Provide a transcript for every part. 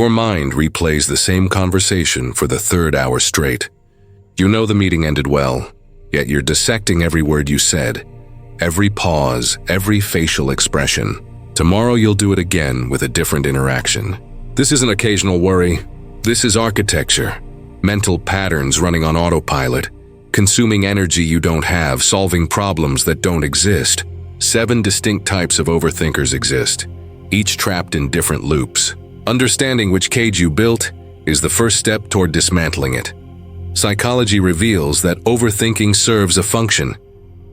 Your mind replays the same conversation for the third hour straight. You know the meeting ended well, yet you're dissecting every word you said, every pause, every facial expression. Tomorrow you'll do it again with a different interaction. This isn't occasional worry. This is architecture. Mental patterns running on autopilot, consuming energy you don't have, solving problems that don't exist. 7 distinct types of overthinkers exist, each trapped in different loops. Understanding which cage you built is the first step toward dismantling it. Psychology reveals that overthinking serves a function,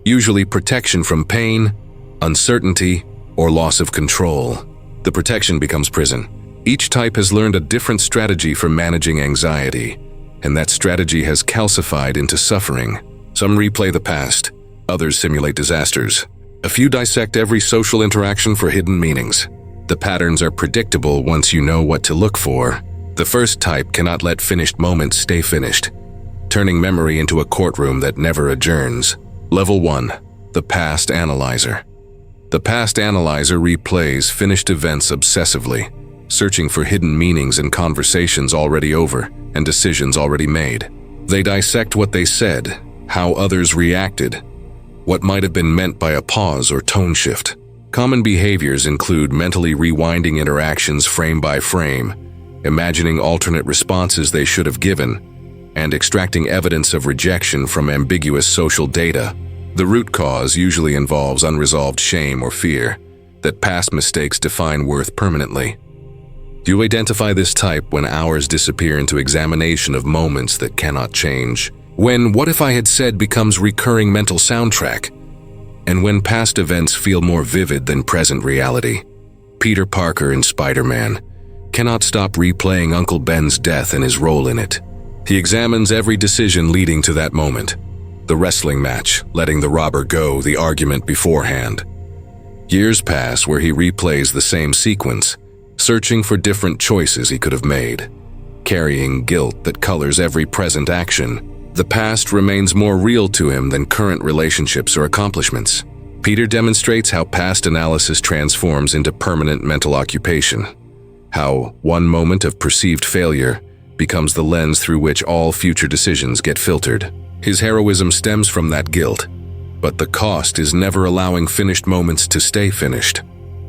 usually protection from pain, uncertainty, or loss of control. The protection becomes prison. Each type has learned a different strategy for managing anxiety, and that strategy has calcified into suffering. Some replay the past, others simulate disasters. A few dissect every social interaction for hidden meanings. The patterns are predictable once you know what to look for. The first type cannot let finished moments stay finished, turning memory into a courtroom that never adjourns. Level 1. The Past Analyzer. The Past Analyzer replays finished events obsessively, searching for hidden meanings in conversations already over and decisions already made. They dissect what they said, how others reacted, what might have been meant by a pause or tone shift. Common behaviors include mentally rewinding interactions frame by frame, imagining alternate responses they should have given, and extracting evidence of rejection from ambiguous social data. The root cause usually involves unresolved shame or fear that past mistakes define worth permanently. You identify this type when hours disappear into examination of moments that cannot change, when "what if I had said" becomes recurring mental soundtrack, and when past events feel more vivid than present reality. Peter Parker in Spider-Man cannot stop replaying Uncle Ben's death and his role in it. He examines every decision leading to that moment. The wrestling match, letting the robber go, the argument beforehand. Years pass where he replays the same sequence, searching for different choices he could have made, carrying guilt that colors every present action. The past remains more real to him than current relationships or accomplishments. Peter demonstrates how past analysis transforms into permanent mental occupation, how one moment of perceived failure becomes the lens through which all future decisions get filtered. His heroism stems from that guilt, but the cost is never allowing finished moments to stay finished.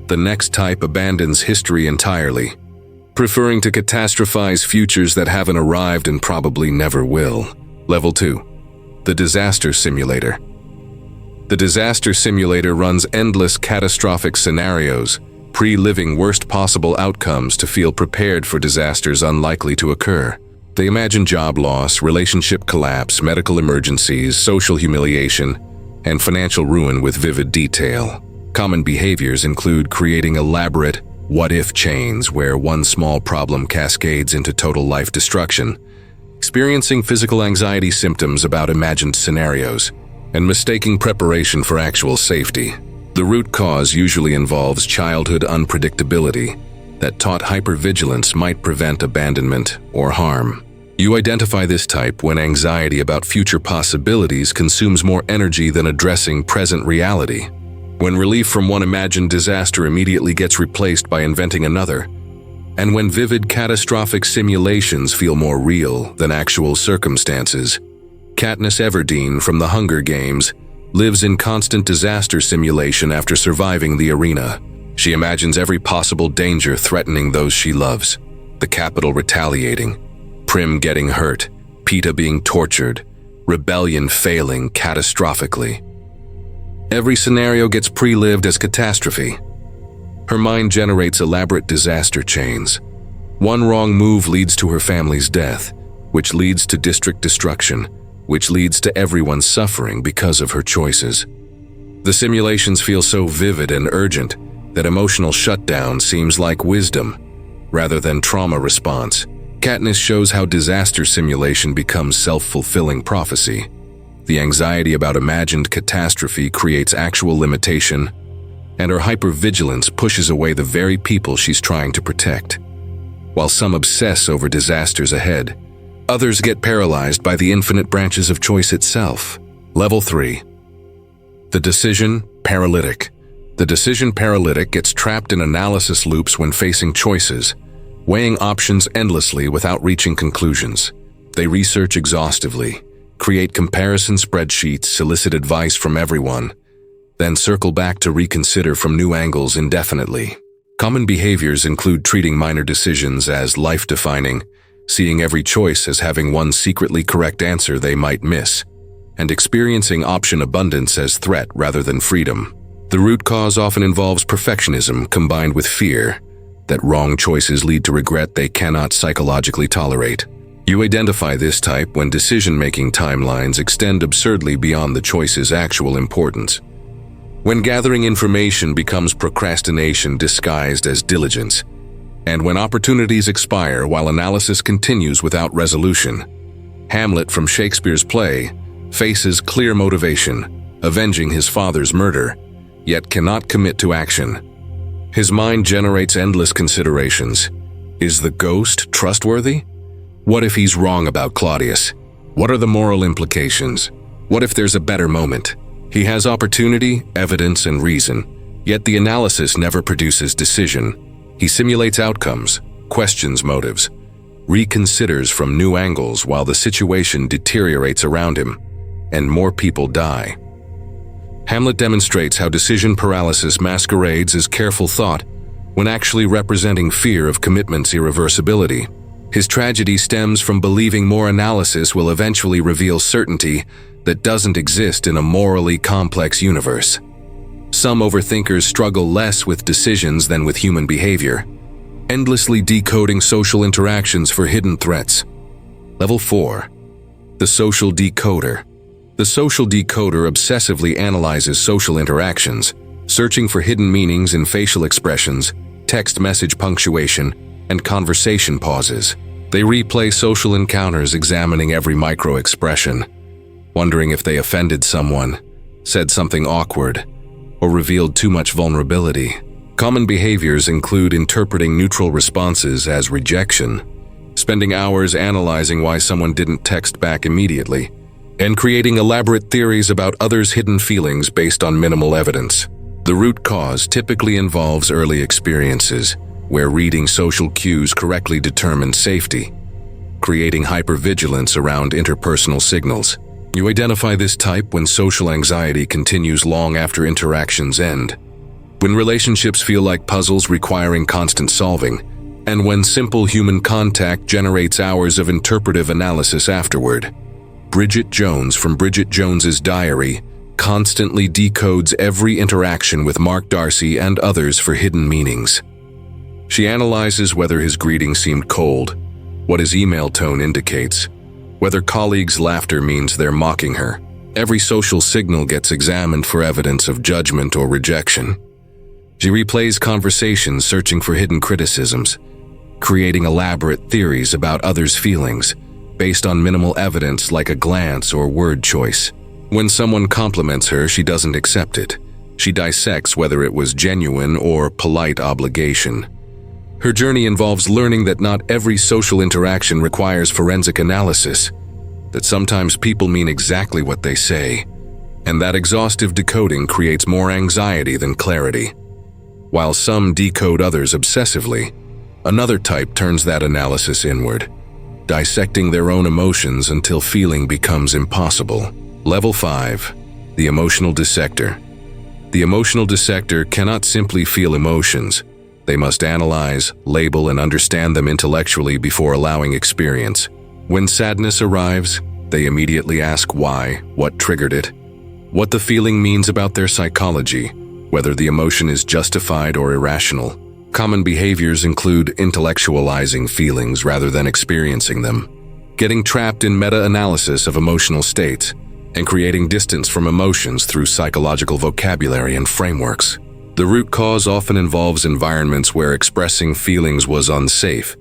The next type abandons history entirely, preferring to catastrophize futures that haven't arrived and probably never will. Level 2. The Disaster Simulator. The Disaster Simulator runs endless catastrophic scenarios, pre-living worst possible outcomes to feel prepared for disasters unlikely to occur. They imagine job loss, relationship collapse, medical emergencies, social humiliation, and financial ruin with vivid detail. Common behaviors include creating elaborate what-if chains where one small problem cascades into total life destruction, experiencing physical anxiety symptoms about imagined scenarios, and mistaking preparation for actual safety. The root cause usually involves childhood unpredictability that taught hypervigilance might prevent abandonment or harm. You identify this type when anxiety about future possibilities consumes more energy than addressing present reality, when relief from one imagined disaster immediately gets replaced by inventing another, and when vivid catastrophic simulations feel more real than actual circumstances. Katniss Everdeen from the Hunger Games lives in constant disaster simulation after surviving the arena. She imagines every possible danger threatening those she loves: the Capitol retaliating, Prim getting hurt, Peeta being tortured, rebellion failing catastrophically. Every scenario gets pre-lived as catastrophe. Her mind generates elaborate disaster chains. One wrong move leads to her family's death, which leads to district destruction, which leads to everyone suffering because of her choices. The simulations feel so vivid and urgent that emotional shutdown seems like wisdom rather than trauma response. Katniss shows how disaster simulation becomes self-fulfilling prophecy. The anxiety about imagined catastrophe creates actual limitation, and her hypervigilance pushes away the very people she's trying to protect. While some obsess over disasters ahead, others get paralyzed by the infinite branches of choice itself. Level 3. The Decision Paralytic. The decision paralytic gets trapped in analysis loops when facing choices, weighing options endlessly without reaching conclusions. They research exhaustively, create comparison spreadsheets, solicit advice from everyone, then circle back to reconsider from new angles indefinitely. Common behaviors include treating minor decisions as life-defining, seeing every choice as having one secretly correct answer they might miss, and experiencing option abundance as threat rather than freedom. The root cause often involves perfectionism combined with fear that wrong choices lead to regret they cannot psychologically tolerate. You identify this type when decision-making timelines extend absurdly beyond the choice's actual importance. When gathering information becomes procrastination disguised as diligence, and when opportunities expire while analysis continues without resolution. Hamlet from Shakespeare's play faces clear motivation, avenging his father's murder, yet cannot commit to action. His mind generates endless considerations. Is the ghost trustworthy? What if he's wrong about Claudius? What are the moral implications? What if there's a better moment? He has opportunity, evidence, and reason, yet the analysis never produces decision. He simulates outcomes, questions motives, reconsiders from new angles while the situation deteriorates around him, and more people die. Hamlet demonstrates how decision paralysis masquerades as careful thought when actually representing fear of commitment's irreversibility. His tragedy stems from believing more analysis will eventually reveal certainty that doesn't exist in a morally complex universe. Some overthinkers struggle less with decisions than with human behavior, endlessly decoding social interactions for hidden threats. Level 4. The social decoder. The social decoder obsessively analyzes social interactions, searching for hidden meanings in facial expressions, text message punctuation, and conversation pauses. They replay social encounters, examining every micro-expression, wondering if they offended someone, said something awkward, or revealed too much vulnerability. Common behaviors include interpreting neutral responses as rejection, spending hours analyzing why someone didn't text back immediately, and creating elaborate theories about others' hidden feelings based on minimal evidence. The root cause typically involves early experiences, where reading social cues correctly determines safety, creating hypervigilance around interpersonal signals. You identify this type when social anxiety continues long after interactions end, when relationships feel like puzzles requiring constant solving, and when simple human contact generates hours of interpretive analysis afterward. Bridget Jones from Bridget Jones's Diary constantly decodes every interaction with Mark Darcy and others for hidden meanings. She analyzes whether his greeting seemed cold, what his email tone indicates, whether colleagues' laughter means they're mocking her. Every social signal gets examined for evidence of judgment or rejection. She replays conversations searching for hidden criticisms, creating elaborate theories about others' feelings based on minimal evidence like a glance or word choice. When someone compliments her, she doesn't accept it. She dissects whether it was genuine or polite obligation. Her journey involves learning that not every social interaction requires forensic analysis, that sometimes people mean exactly what they say, and that exhaustive decoding creates more anxiety than clarity. While some decode others obsessively, another type turns that analysis inward, dissecting their own emotions until feeling becomes impossible. Level 5. The emotional dissector. The emotional dissector cannot simply feel emotions. They must analyze, label, and understand them intellectually before allowing experience. When sadness arrives, they immediately ask why, what triggered it, what the feeling means about their psychology, whether the emotion is justified or irrational. Common behaviors include intellectualizing feelings rather than experiencing them, getting trapped in meta-analysis of emotional states, and creating distance from emotions through psychological vocabulary and frameworks. The root cause often involves environments where expressing feelings was unsafe,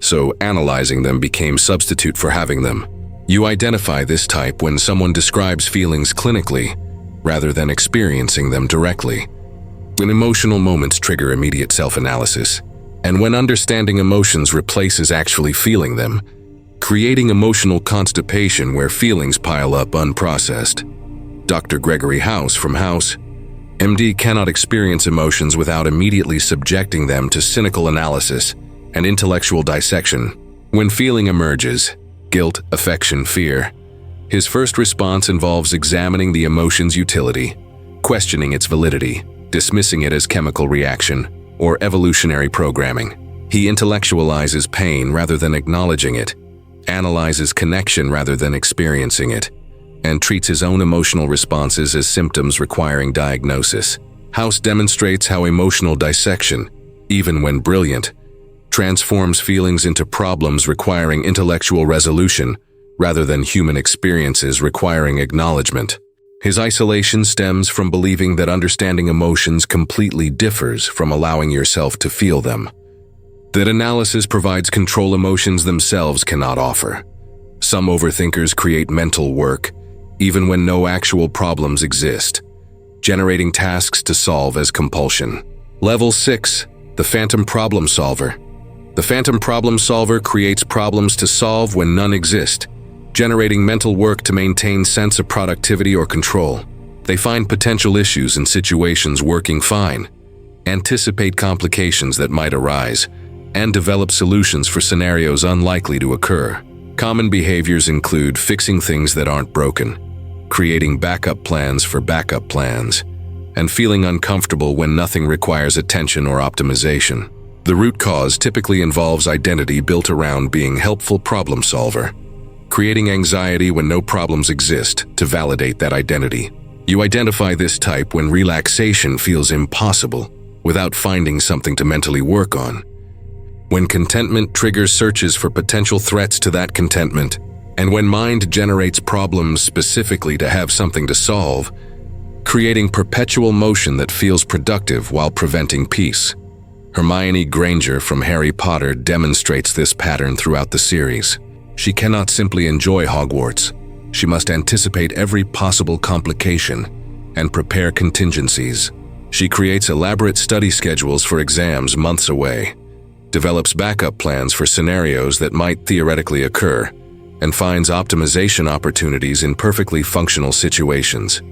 so analyzing them became substitute for having them. You identify this type when someone describes feelings clinically, rather than experiencing them directly. When emotional moments trigger immediate self-analysis, and when understanding emotions replaces actually feeling them, creating emotional constipation where feelings pile up unprocessed. Dr. Gregory House from House, MD cannot experience emotions without immediately subjecting them to cynical analysis and intellectual dissection. When feeling emerges, guilt, affection, fear, his first response involves examining the emotion's utility, questioning its validity, dismissing it as chemical reaction or evolutionary programming. He intellectualizes pain rather than acknowledging it, analyzes connection rather than experiencing it, and treats his own emotional responses as symptoms requiring diagnosis. House demonstrates how emotional dissection, even when brilliant, transforms feelings into problems requiring intellectual resolution rather than human experiences requiring acknowledgement. His isolation stems from believing that understanding emotions completely differs from allowing yourself to feel them. That analysis provides control emotions themselves cannot offer. Some overthinkers create mental work, even when no actual problems exist, generating tasks to solve as compulsion. Level 6. The Phantom Problem Solver. The Phantom Problem Solver creates problems to solve when none exist, generating mental work to maintain sense of productivity or control. They find potential issues in situations working fine, anticipate complications that might arise, and develop solutions for scenarios unlikely to occur. Common behaviors include fixing things that aren't broken, creating backup plans for backup plans, and feeling uncomfortable when nothing requires attention or optimization. The root cause typically involves identity built around being helpful problem solver, creating anxiety when no problems exist to validate that identity. You identify this type when relaxation feels impossible without finding something to mentally work on. When contentment triggers searches for potential threats to that contentment, and when mind generates problems specifically to have something to solve, creating perpetual motion that feels productive while preventing peace. Hermione Granger from Harry Potter demonstrates this pattern throughout the series. She cannot simply enjoy Hogwarts. She must anticipate every possible complication and prepare contingencies. She creates elaborate study schedules for exams months away, develops backup plans for scenarios that might theoretically occur, and finds optimization opportunities in perfectly functional situations.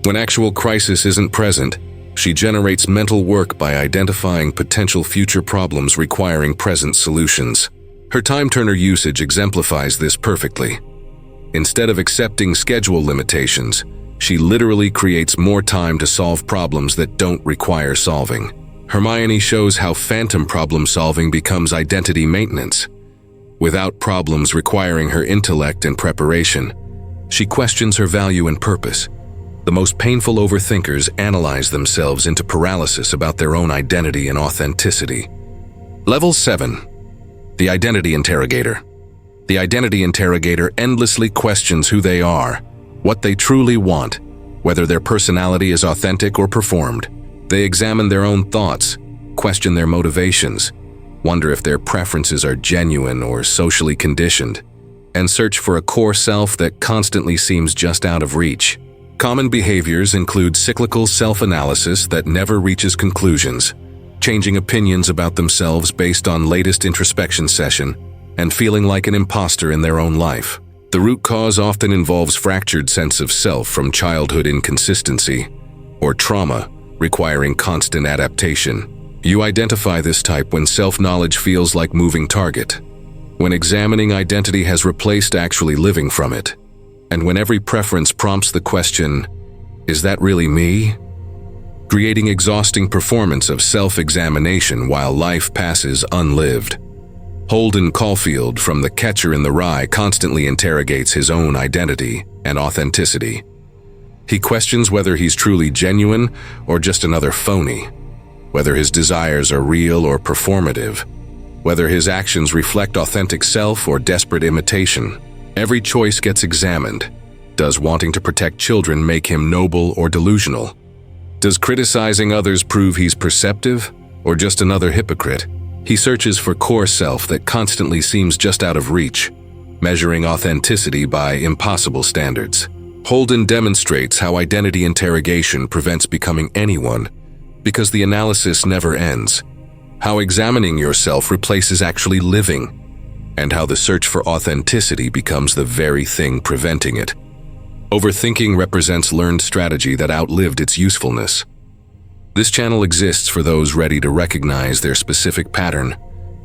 When actual crisis isn't present, she generates mental work by identifying potential future problems requiring present solutions. Her time-turner usage exemplifies this perfectly. Instead of accepting schedule limitations, she literally creates more time to solve problems that don't require solving. Hermione shows how phantom problem solving becomes identity maintenance. Without problems requiring her intellect and preparation, she questions her value and purpose. The most painful overthinkers analyze themselves into paralysis about their own identity and authenticity. Level 7. The Identity Interrogator. The Identity Interrogator endlessly questions who they are, what they truly want, whether their personality is authentic or performed. They examine their own thoughts, question their motivations, wonder if their preferences are genuine or socially conditioned, and search for a core self that constantly seems just out of reach. Common behaviors include cyclical self-analysis that never reaches conclusions, changing opinions about themselves based on latest introspection session, and feeling like an imposter in their own life. The root cause often involves fractured sense of self from childhood inconsistency or trauma requiring constant adaptation. You identify this type when self-knowledge feels like moving target, when examining identity has replaced actually living from it, and when every preference prompts the question, is that really me? Creating exhausting performance of self-examination while life passes unlived. Holden Caulfield from The Catcher in the Rye constantly interrogates his own identity and authenticity. He questions whether he's truly genuine or just another phony, whether his desires are real or performative, whether his actions reflect authentic self or desperate imitation. Every choice gets examined. Does wanting to protect children make him noble or delusional? Does criticizing others prove he's perceptive or just another hypocrite? He searches for core self that constantly seems just out of reach, measuring authenticity by impossible standards. Holden demonstrates how identity interrogation prevents becoming anyone because the analysis never ends, how examining yourself replaces actually living, and how the search for authenticity becomes the very thing preventing it. Overthinking represents learned strategy that outlived its usefulness. This channel exists for those ready to recognize their specific pattern,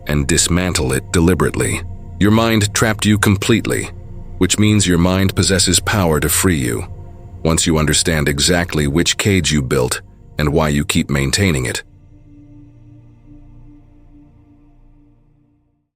and dismantle it deliberately. Your mind trapped you completely, which means your mind possesses power to free you, once you understand exactly which cage you built and why you keep maintaining it.